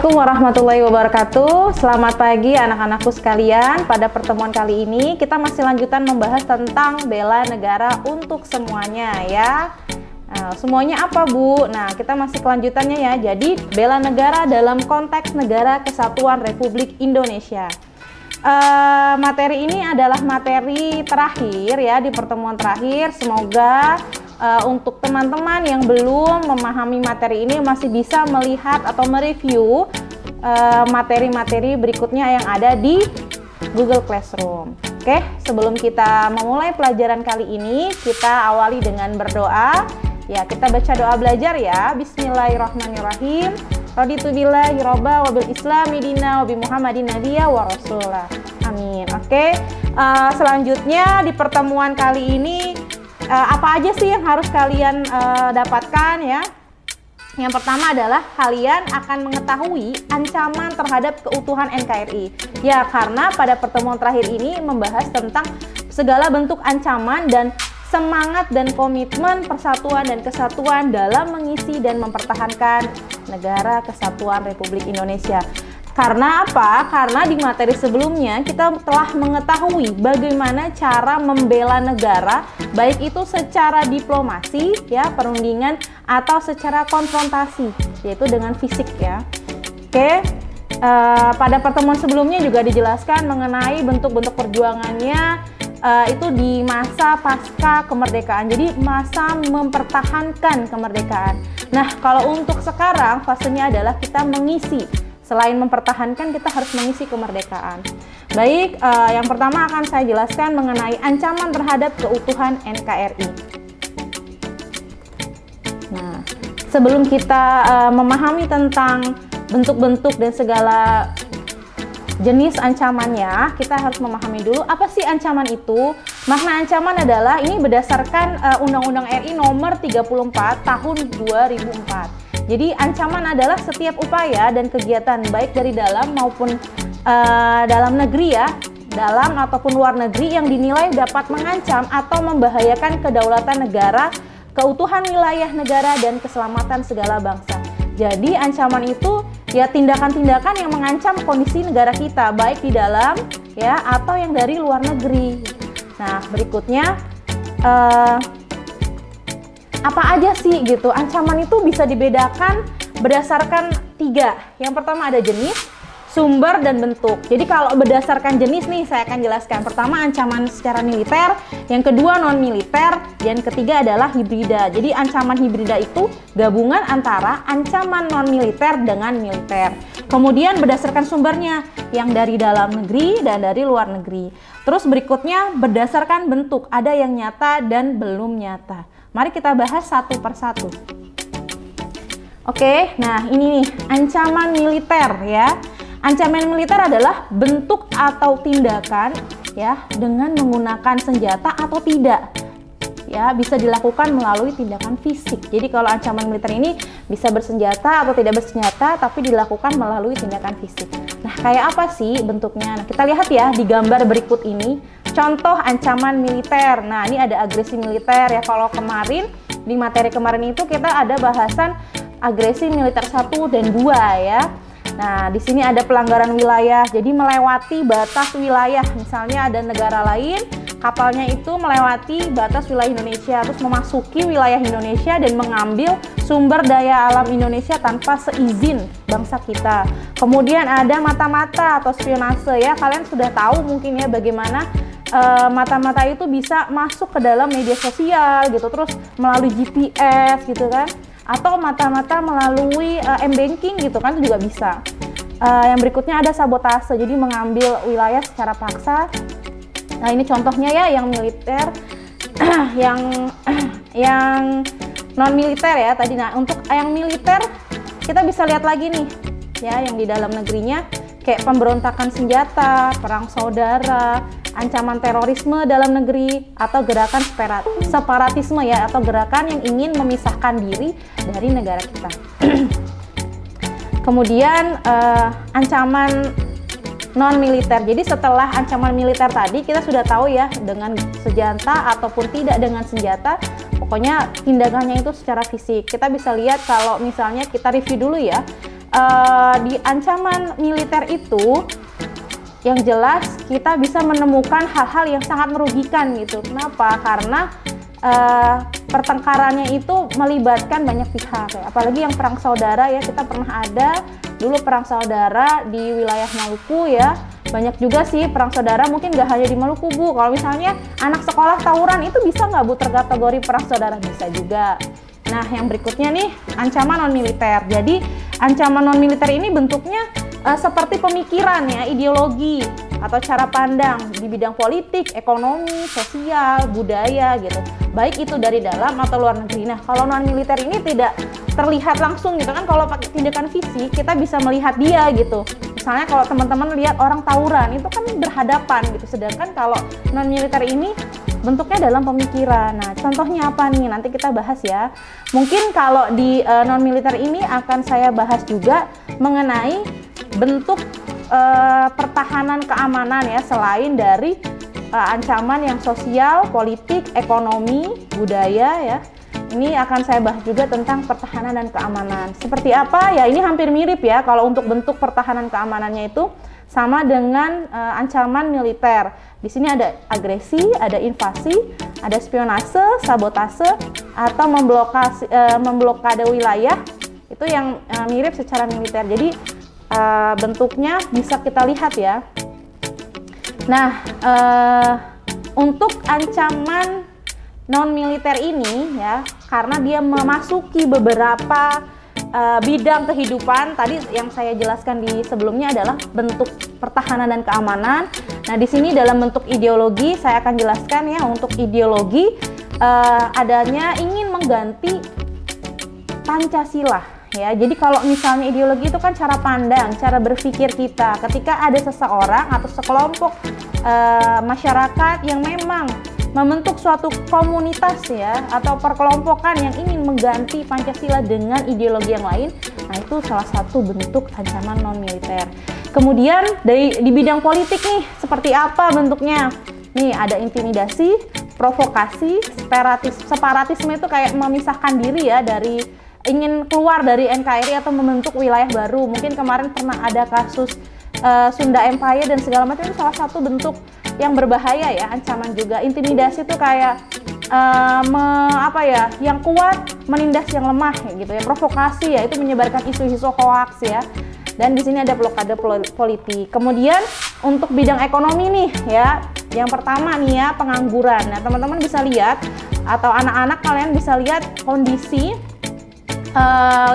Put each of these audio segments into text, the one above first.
Assalamualaikum warahmatullahi wabarakatuh. Selamat pagi anak-anakku sekalian. Pada pertemuan kali ini kita masih lanjutan membahas tentang bela negara untuk semuanya ya. Nah, semuanya apa Bu? Nah, kita masih kelanjutannya ya. Jadi bela negara dalam konteks Negara Kesatuan Republik Indonesia. Materi ini adalah materi terakhir ya di pertemuan terakhir. Semoga untuk teman-teman yang belum memahami materi ini masih bisa melihat atau mereview materi-materi berikutnya yang ada di Google Classroom. Oke, sebelum kita memulai pelajaran kali ini, kita awali dengan berdoa. Ya, kita baca doa belajar ya. Bismillahirrahmanirrahim. Raditu billahi robba wa bil islami dina wa bi Muhammadin nabiyya wa rasulah. Amin. Oke, selanjutnya di pertemuan kali ini apa aja sih yang harus kalian dapatkan ya? Yang pertama adalah kalian akan mengetahui ancaman terhadap keutuhan NKRI. Ya, karena pada pertemuan terakhir ini membahas tentang segala bentuk ancaman dan semangat dan komitmen persatuan dan kesatuan dalam mengisi dan mempertahankan Negara Kesatuan Republik Indonesia. Karena apa? Karena di materi sebelumnya kita telah mengetahui bagaimana cara membela negara, baik itu secara diplomasi, ya, perundingan, atau secara konfrontasi, yaitu dengan fisik ya. Oke, pada pertemuan sebelumnya juga dijelaskan mengenai bentuk-bentuk perjuangannya, itu di masa pasca kemerdekaan, jadi masa mempertahankan kemerdekaan. Nah, kalau untuk sekarang fasenya adalah kita mengisi. Selain mempertahankan, kita harus mengisi kemerdekaan. Baik, yang pertama akan saya jelaskan mengenai ancaman terhadap keutuhan NKRI. Nah, sebelum kita memahami tentang bentuk-bentuk dan segala jenis ancamannya, kita harus memahami dulu apa sih ancaman itu. Makna ancaman adalah ini berdasarkan Undang-Undang RI nomor 34 tahun 2004. Jadi ancaman adalah setiap upaya dan kegiatan baik dari dalam maupun dalam negeri ya, dalam ataupun luar negeri yang dinilai dapat mengancam atau membahayakan kedaulatan negara, keutuhan wilayah negara, dan keselamatan segala bangsa. Jadi ancaman itu ya tindakan-tindakan yang mengancam kondisi negara kita baik di dalam ya atau yang dari luar negeri. Nah, berikutnya apa aja sih gitu? Ancaman itu bisa dibedakan berdasarkan 3. Yang pertama ada jenis, sumber, dan bentuk. Jadi kalau berdasarkan jenis nih saya akan jelaskan. Pertama ancaman secara militer, yang kedua non militer, dan ketiga adalah hibrida. Jadi ancaman hibrida itu gabungan antara ancaman non militer dengan militer. Kemudian berdasarkan sumbernya, yang dari dalam negeri dan dari luar negeri. Terus berikutnya berdasarkan bentuk, ada yang nyata dan belum nyata. Mari kita bahas satu persatu. Oke, nah ini nih ancaman militer ya. Ancaman militer adalah bentuk atau tindakan ya dengan menggunakan senjata atau tidak. Ya, bisa dilakukan melalui tindakan fisik. Jadi kalau ancaman militer ini bisa bersenjata atau tidak bersenjata, tapi dilakukan melalui tindakan fisik. Nah, kayak apa sih bentuknya? Nah, kita lihat ya di gambar berikut ini. Contoh ancaman militer. Nah, ini ada agresi militer ya. Kalau kemarin di materi kemarin itu kita ada bahasan agresi militer 1 dan 2 ya. Nah, di sini ada pelanggaran wilayah. Jadi melewati batas wilayah. Misalnya ada negara lain, kapalnya itu melewati batas wilayah Indonesia, terus memasuki wilayah Indonesia dan mengambil sumber daya alam Indonesia tanpa seizin bangsa kita. Kemudian ada mata-mata atau spionase ya. Kalian sudah tahu mungkin ya bagaimana mata-mata itu bisa masuk ke dalam media sosial gitu, terus melalui GPS gitu kan, atau mata-mata melalui m-banking gitu kan, itu juga bisa. Yang berikutnya ada sabotase, jadi mengambil wilayah secara paksa. Nah, ini contohnya ya yang militer, yang non militer ya tadi. Nah, untuk yang militer kita bisa lihat lagi nih ya, yang di dalam negerinya kayak pemberontakan senjata, perang saudara, ancaman terorisme dalam negeri, atau gerakan separatisme ya, atau gerakan yang ingin memisahkan diri dari negara kita. Kemudian ancaman non militer. Jadi setelah ancaman militer tadi kita sudah tahu ya dengan senjata ataupun tidak dengan senjata, pokoknya tindakannya itu secara fisik. Kita bisa lihat kalau misalnya kita review dulu ya, di ancaman militer itu yang jelas kita bisa menemukan hal-hal yang sangat merugikan gitu. Kenapa? Karena pertengkarannya itu melibatkan banyak pihak ya. Apalagi yang perang saudara ya, kita pernah ada dulu perang saudara di wilayah Maluku ya. Banyak juga sih perang saudara, mungkin nggak hanya di Maluku Bu. Kalau misalnya anak sekolah tawuran itu bisa nggak Bu terkategori perang saudara? Bisa juga. Nah yang berikutnya nih, ancaman non militer. Jadi ancaman non militer ini bentuknya seperti pemikiran ya, ideologi atau cara pandang di bidang politik, ekonomi, sosial, budaya gitu. Baik itu dari dalam atau luar negeri. Nah, kalau non militer ini tidak terlihat langsung gitu kan. Kalau pakai tindakan fisik kita bisa melihat dia gitu. Misalnya kalau teman-teman lihat orang tawuran itu kan berhadapan gitu. Sedangkan kalau non militer ini bentuknya dalam pemikiran. Nah, contohnya apa nih? Nanti kita bahas ya. Mungkin kalau di non militer ini akan saya bahas juga mengenai bentuk pertahanan keamanan ya, selain dari ancaman yang sosial, politik, ekonomi, budaya ya. Ini akan saya bahas juga tentang pertahanan dan keamanan. Seperti apa? Ya ini hampir mirip ya, kalau untuk bentuk pertahanan keamanannya itu sama dengan ancaman militer. Di sini ada agresi, ada invasi, ada spionase, sabotase, atau memblokade wilayah. Itu yang mirip secara militer. Jadi bentuknya bisa kita lihat ya. Nah, untuk ancaman non militer ini ya, karena dia memasuki beberapa bidang kehidupan, tadi yang saya jelaskan di sebelumnya adalah bentuk pertahanan dan keamanan. Nah, di sini dalam bentuk ideologi saya akan jelaskan ya. Untuk ideologi adanya ingin mengganti Pancasila. Ya, jadi kalau misalnya ideologi itu kan cara pandang, cara berpikir kita. Ketika ada seseorang atau sekelompok masyarakat yang memang membentuk suatu komunitas ya, atau perkelompokan yang ingin mengganti Pancasila dengan ideologi yang lain, nah itu salah satu bentuk ancaman non militer. Kemudian di bidang politik nih, seperti apa bentuknya? Nih ada intimidasi, provokasi, separatisme itu kayak memisahkan diri ya dari ingin keluar dari NKRI atau membentuk wilayah baru. Mungkin kemarin pernah ada kasus Sunda Empire dan segala macam, itu salah satu bentuk yang berbahaya ya, ancaman juga. Intimidasi itu kayak yang kuat menindas yang lemah gitu ya. Provokasi ya, itu menyebarkan isu-isu hoax ya. Dan di sini ada blokade politik. Kemudian untuk bidang ekonomi nih ya, yang pertama nih ya, pengangguran. Nah teman-teman bisa lihat atau anak-anak kalian bisa lihat kondisi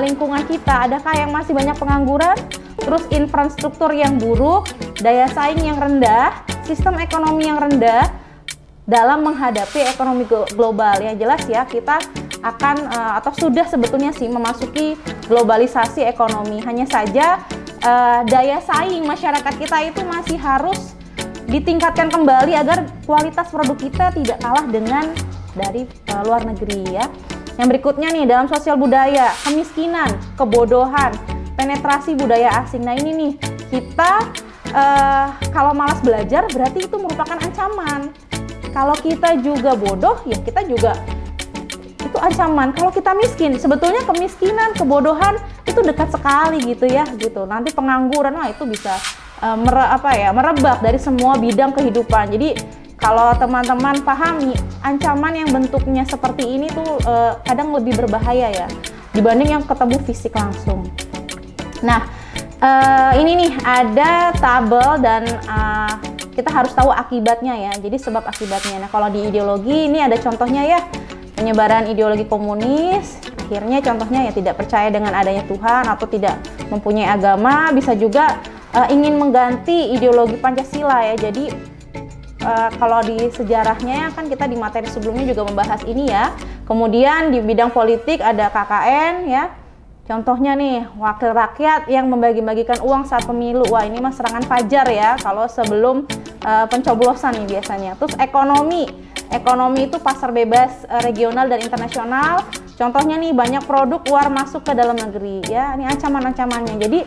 lingkungan kita, adakah yang masih banyak pengangguran, terus infrastruktur yang buruk, daya saing yang rendah, sistem ekonomi yang rendah dalam menghadapi ekonomi global. Yang jelas ya, kita akan atau sudah sebetulnya sih memasuki globalisasi ekonomi. Hanya saja daya saing masyarakat kita itu masih harus ditingkatkan kembali agar kualitas produk kita tidak kalah dengan dari luar negeri ya. Yang berikutnya nih, dalam sosial budaya, kemiskinan, kebodohan, penetrasi budaya asing. Nah ini nih, kita kalau malas belajar berarti itu merupakan ancaman. Kalau kita juga bodoh, ya kita juga itu ancaman. Kalau kita miskin, sebetulnya kemiskinan, kebodohan itu dekat sekali gitu ya, gitu. Nanti pengangguran, wah itu bisa merebak dari semua bidang kehidupan. Jadi kalau teman-teman pahami, ancaman yang bentuknya seperti ini tuh kadang lebih berbahaya ya dibanding yang ketemu fisik langsung. Nah, ini nih ada tabel dan kita harus tahu akibatnya ya. Jadi sebab akibatnya. Nah, kalau di ideologi ini ada contohnya ya. Penyebaran ideologi komunis, akhirnya contohnya ya tidak percaya dengan adanya Tuhan atau tidak mempunyai agama. Bisa juga ingin mengganti ideologi Pancasila ya. Jadi kalau di sejarahnya kan kita di materi sebelumnya juga membahas ini ya. Kemudian di bidang politik ada KKN ya. Contohnya nih, wakil rakyat yang membagi-bagikan uang saat pemilu. Wah ini mah serangan fajar ya kalau sebelum pencoblosan nih biasanya. Terus ekonomi itu pasar bebas regional dan internasional. Contohnya nih banyak produk luar masuk ke dalam negeri ya. Ini ancaman-ancamannya. Jadi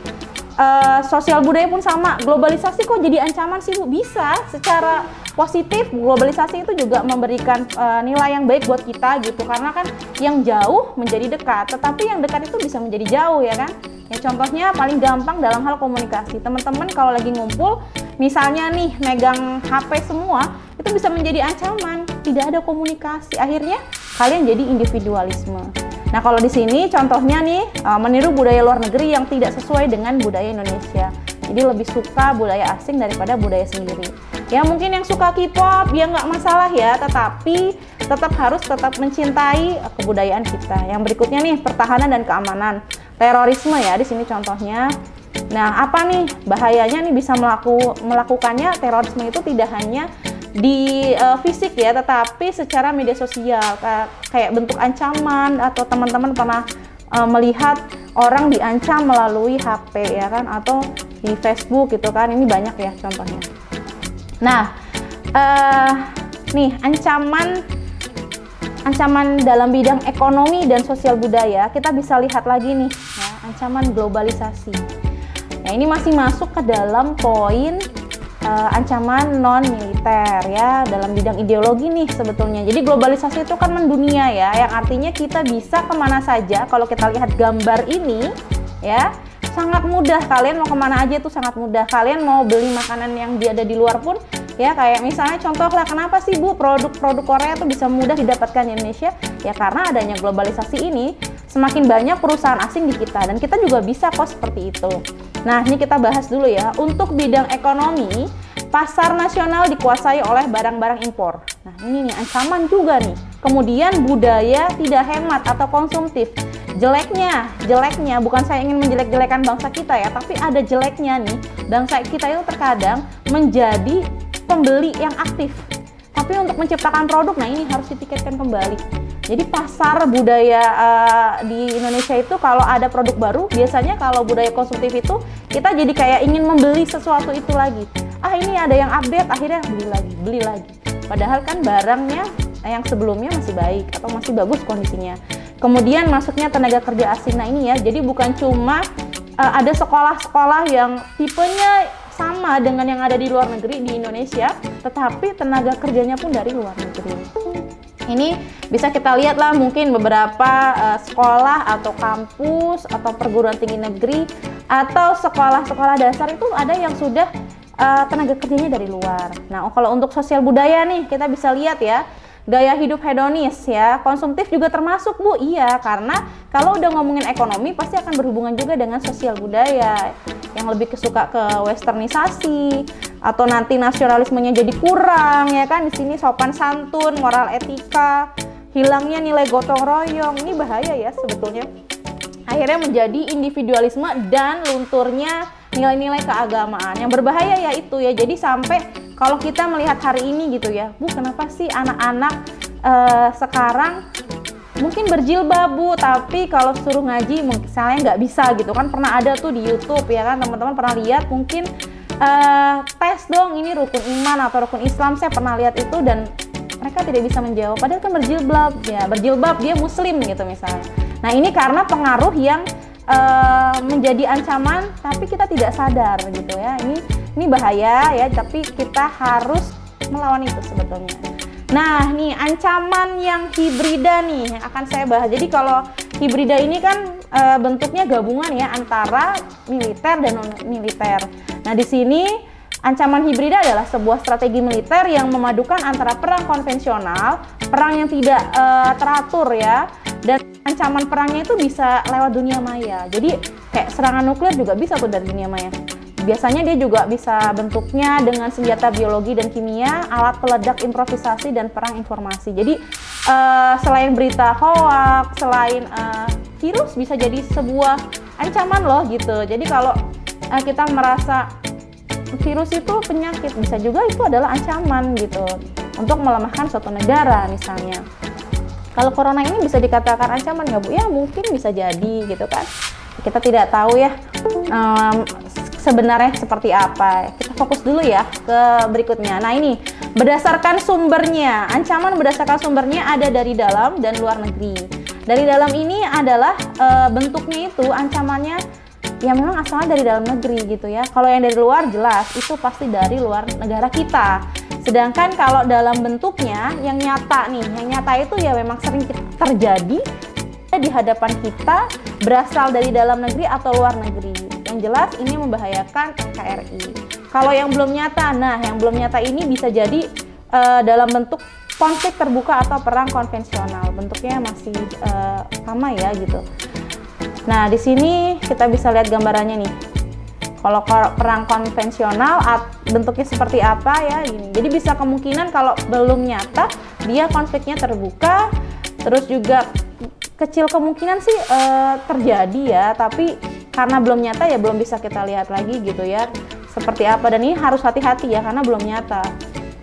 sosial budaya pun sama. Globalisasi kok jadi ancaman sih Bu? Bisa secara positif, globalisasi itu juga memberikan nilai yang baik buat kita gitu, karena kan yang jauh menjadi dekat, tetapi yang dekat itu bisa menjadi jauh ya kan. Ya contohnya paling gampang dalam hal komunikasi, teman-teman kalau lagi ngumpul misalnya nih megang HP semua, itu bisa menjadi ancaman, tidak ada komunikasi, akhirnya kalian jadi individualisme. Nah kalau di sini contohnya nih meniru budaya luar negeri yang tidak sesuai dengan budaya Indonesia. Jadi lebih suka budaya asing daripada budaya sendiri. Ya mungkin yang suka K-pop ya nggak masalah ya, tetapi tetap mencintai kebudayaan kita. Yang berikutnya nih pertahanan dan keamanan, terorisme ya di sini contohnya. Nah apa nih bahayanya nih bisa melakukannya terorisme itu tidak hanya di fisik ya, tetapi secara media sosial kayak bentuk ancaman, atau teman-teman pernah melihat orang diancam melalui HP ya kan, atau di Facebook gitu kan, ini banyak ya contohnya. Nah nih ancaman dalam bidang ekonomi dan sosial budaya, kita bisa lihat lagi nih ya, ancaman globalisasi. Nah ini masih masuk ke dalam poin ancaman non militer ya, dalam bidang ideologi nih sebetulnya. Jadi globalisasi itu kan mendunia ya, yang artinya kita bisa kemana saja. Kalau kita lihat gambar ini ya, sangat mudah, kalian mau kemana aja itu sangat mudah. Kalian mau beli makanan yang ada di luar pun ya, kayak misalnya contoh lah, kenapa sih Bu produk-produk Korea tuh bisa mudah didapatkan di Indonesia? Ya karena adanya globalisasi ini, semakin banyak perusahaan asing di kita, dan kita juga bisa kok seperti itu. Nah ini kita bahas dulu ya. Untuk bidang ekonomi, pasar nasional dikuasai oleh barang-barang impor. Nah ini nih ancaman juga nih. Kemudian budaya tidak hemat atau konsumtif. Jeleknya bukan saya ingin menjelek-jelekan bangsa kita ya, tapi ada jeleknya nih, bangsa kita itu terkadang menjadi pembeli yang aktif, tapi untuk menciptakan produk, nah ini harus ditiketkan kembali. Jadi pasar budaya di Indonesia itu kalau ada produk baru, biasanya kalau budaya konsumtif itu kita jadi kayak ingin membeli sesuatu itu lagi. Ini ada yang update, akhirnya beli lagi. Padahal kan barangnya yang sebelumnya masih baik atau masih bagus kondisinya. Kemudian masuknya tenaga kerja asing. Nah ini ya, jadi bukan cuma ada sekolah-sekolah yang tipenya sama dengan yang ada di luar negeri di Indonesia, tetapi tenaga kerjanya pun dari luar negeri. Ini bisa kita lihat lah, mungkin beberapa sekolah atau kampus atau perguruan tinggi negeri atau sekolah-sekolah dasar itu ada yang sudah tenaga kerjanya dari luar. Nah kalau untuk sosial budaya nih, kita bisa lihat ya, gaya hidup hedonis ya, konsumtif juga termasuk Bu. Iya, karena kalau udah ngomongin ekonomi pasti akan berhubungan juga dengan sosial budaya, yang lebih kesuka ke westernisasi, atau nanti nasionalismenya jadi kurang ya kan. Di sini sopan santun, moral etika, hilangnya nilai gotong royong, ini bahaya ya sebetulnya. Akhirnya menjadi individualisme dan lunturnya nilai-nilai keagamaan. Yang berbahaya ya itu ya, jadi sampai kalau kita melihat hari ini gitu ya, Bu kenapa sih anak-anak sekarang mungkin berjilbab Bu, tapi kalau suruh ngaji misalnya nggak bisa gitu kan. Pernah ada tuh di YouTube ya kan, teman-teman pernah lihat mungkin tes dong ini rukun iman atau rukun Islam, saya pernah lihat itu dan mereka tidak bisa menjawab, padahal kan berjilbab dia muslim gitu misalnya. Nah ini karena pengaruh yang menjadi ancaman tapi kita tidak sadar gitu ya. Ini bahaya ya, tapi kita harus melawan itu sebetulnya. Nah nih ancaman yang hibrida nih yang akan saya bahas. Jadi kalau hibrida ini kan bentuknya gabungan ya antara militer dan non militer. Nah di sini ancaman hibrida adalah sebuah strategi militer yang memadukan antara perang konvensional, perang yang tidak teratur ya, dan ancaman perangnya itu bisa lewat dunia maya. Jadi kayak serangan nuklir juga bisa tuh dari dunia maya. Biasanya dia juga bisa bentuknya dengan senjata biologi dan kimia, alat peledak improvisasi, dan perang informasi. Jadi selain berita hoax, selain virus bisa jadi sebuah ancaman loh gitu. Jadi kalau kita merasa virus itu penyakit, bisa juga itu adalah ancaman gitu untuk melemahkan suatu negara misalnya. Kalau corona ini bisa dikatakan ancaman nggak Bu? Ya mungkin bisa jadi gitu kan. Kita tidak tahu ya sebenarnya seperti apa. Kita fokus dulu ya ke berikutnya. Nah ini berdasarkan sumbernya, ancaman berdasarkan sumbernya ada dari dalam dan luar negeri. Dari dalam ini adalah bentuknya itu ancamannya ya memang asalnya dari dalam negeri gitu ya. Kalau yang dari luar jelas itu pasti dari luar negara kita. Sedangkan kalau dalam bentuknya yang nyata nih, yang nyata itu ya memang sering terjadi di hadapan kita, berasal dari dalam negeri atau luar negeri. Yang jelas ini membahayakan NKRI. Kalau yang belum nyata, nah yang belum nyata ini bisa jadi dalam bentuk konflik terbuka atau perang konvensional. Bentuknya masih sama ya gitu. Nah di sini kita bisa lihat gambarannya nih. Kalau perang konvensional bentuknya seperti apa ya gini. Jadi bisa kemungkinan kalau belum nyata dia konfliknya terbuka, terus juga kecil kemungkinan sih terjadi ya, tapi karena belum nyata ya belum bisa kita lihat lagi gitu ya seperti apa, dan ini harus hati-hati ya karena belum nyata.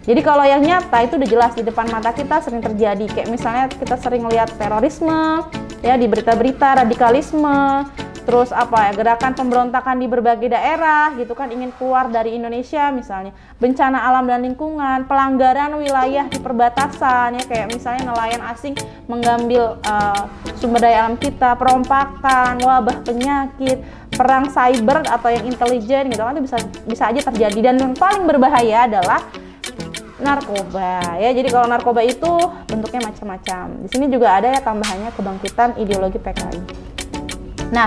Jadi kalau yang nyata itu udah jelas di depan mata kita sering terjadi, kayak misalnya kita sering lihat terorisme ya di berita-berita, radikalisme, terus apa ya, gerakan pemberontakan di berbagai daerah gitu kan, ingin keluar dari Indonesia misalnya, bencana alam dan lingkungan, pelanggaran wilayah di perbatasan ya, kayak misalnya nelayan asing mengambil sumber daya alam kita, perompakan, wabah penyakit, perang cyber atau yang intelijen gitu kan, itu bisa aja terjadi. Dan yang paling berbahaya adalah narkoba ya. Jadi kalau narkoba itu bentuknya macam-macam. Di sini juga ada ya tambahannya kebangkitan ideologi PKI. Nah,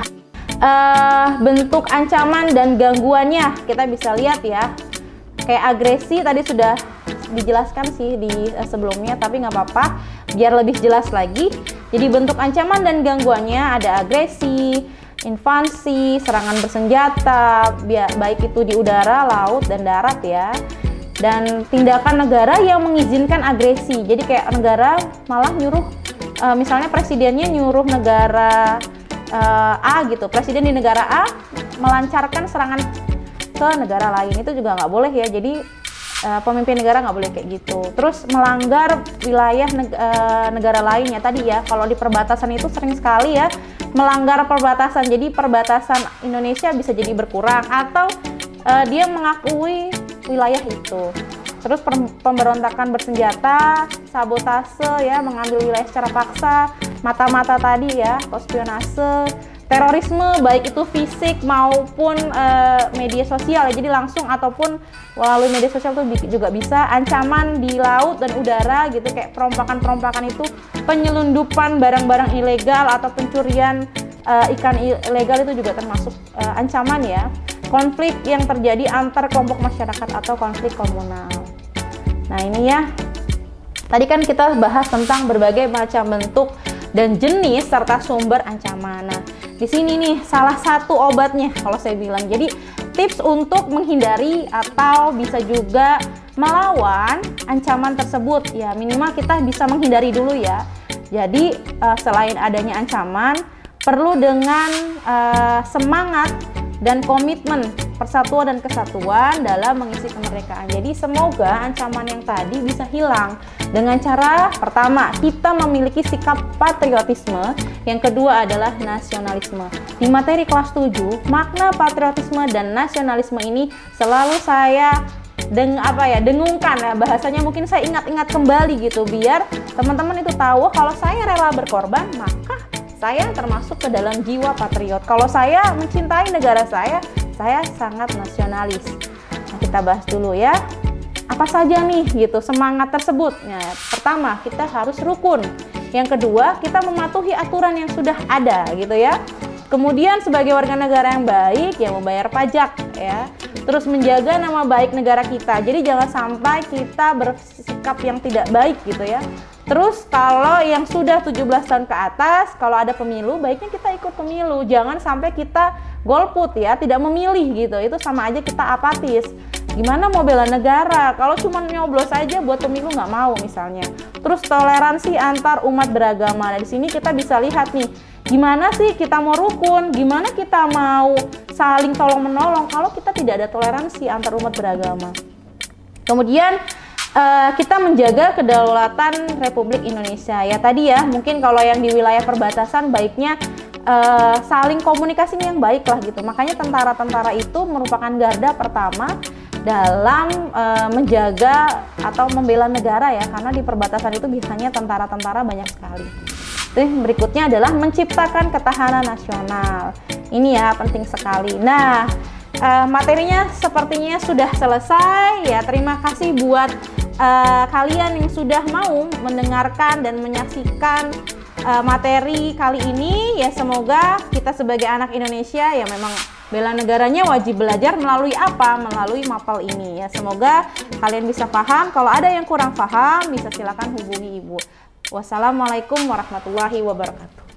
bentuk ancaman dan gangguannya kita bisa lihat ya. Kayak agresi tadi sudah dijelaskan sih di sebelumnya, tapi nggak apa-apa biar lebih jelas lagi. Jadi bentuk ancaman dan gangguannya ada agresi, invasi, serangan bersenjata, baik itu di udara, laut, dan darat ya. Dan tindakan negara yang mengizinkan agresi. Jadi kayak negara malah nyuruh, misalnya presidennya nyuruh negara A gitu, presiden di negara A melancarkan serangan ke negara lain, itu juga nggak boleh ya. Jadi pemimpin negara nggak boleh kayak gitu. Terus melanggar wilayah negara lainnya tadi ya, kalau di perbatasan itu sering sekali ya melanggar perbatasan. Jadi perbatasan Indonesia bisa jadi berkurang atau dia mengakui wilayah itu. Terus pemberontakan bersenjata, sabotase ya, mengambil wilayah secara paksa, mata-mata tadi ya, spionase, terorisme baik itu fisik maupun media sosial ya, jadi langsung ataupun melalui media sosial itu juga bisa. Ancaman di laut dan udara gitu, kayak perompakan itu, penyelundupan barang-barang ilegal atau pencurian ikan ilegal itu juga termasuk ancaman ya. Konflik yang terjadi antar kelompok masyarakat atau konflik komunal. Nah ini ya, tadi kan kita bahas tentang berbagai macam bentuk dan jenis serta sumber ancaman. Nah di sini nih salah satu obatnya kalau saya bilang. Jadi tips untuk menghindari atau bisa juga melawan ancaman tersebut ya, minimal kita bisa menghindari dulu ya. Jadi selain adanya ancaman, perlu dengan semangat dan komitmen persatuan dan kesatuan dalam mengisi kemerdekaan. Jadi semoga ancaman yang tadi bisa hilang dengan cara pertama, kita memiliki sikap patriotisme, yang kedua adalah nasionalisme. Di materi kelas 7, makna patriotisme dan nasionalisme ini selalu saya dengungkan ya, bahasanya mungkin saya ingat-ingat kembali gitu, biar teman-teman itu tahu kalau saya rela berkorban, maka saya termasuk ke dalam jiwa patriot. Kalau saya mencintai negara saya sangat nasionalis. Nah, kita bahas dulu ya. Apa saja nih gitu semangat tersebut? Nah, pertama, kita harus rukun. Yang kedua, kita mematuhi aturan yang sudah ada gitu ya. Kemudian sebagai warga negara yang baik, yang membayar pajak ya. Terus menjaga nama baik negara kita. Jadi jangan sampai kita bersikap yang tidak baik gitu ya. Terus kalau yang sudah 17 tahun ke atas, kalau ada pemilu, baiknya kita ikut pemilu. Jangan sampai kita golput ya, tidak memilih gitu. Itu sama aja kita apatis. Gimana mau bela negara kalau cuma nyoblos aja buat pemilu nggak mau misalnya. Terus toleransi antar umat beragama. Nah di sini kita bisa lihat nih, gimana sih kita mau rukun, gimana kita mau saling tolong menolong kalau kita tidak ada toleransi antar umat beragama. Kemudian kita menjaga kedaulatan Republik Indonesia ya tadi ya, mungkin kalau yang di wilayah perbatasan baiknya saling komunikasi yang baik lah gitu. Makanya tentara-tentara itu merupakan garda pertama dalam menjaga atau membela negara ya, karena di perbatasan itu biasanya tentara-tentara banyak sekali. Berikutnya adalah menciptakan ketahanan nasional. Ini ya penting sekali. Nah, materinya sepertinya sudah selesai ya. Terima kasih buat kalian yang sudah mau mendengarkan dan menyaksikan materi kali ini ya. Semoga kita sebagai anak Indonesia ya memang bela negaranya wajib belajar melalui apa? Melalui mapel ini ya. Semoga kalian bisa paham. Kalau ada yang kurang paham bisa silakan hubungi ibu. Wassalamualaikum warahmatullahi wabarakatuh.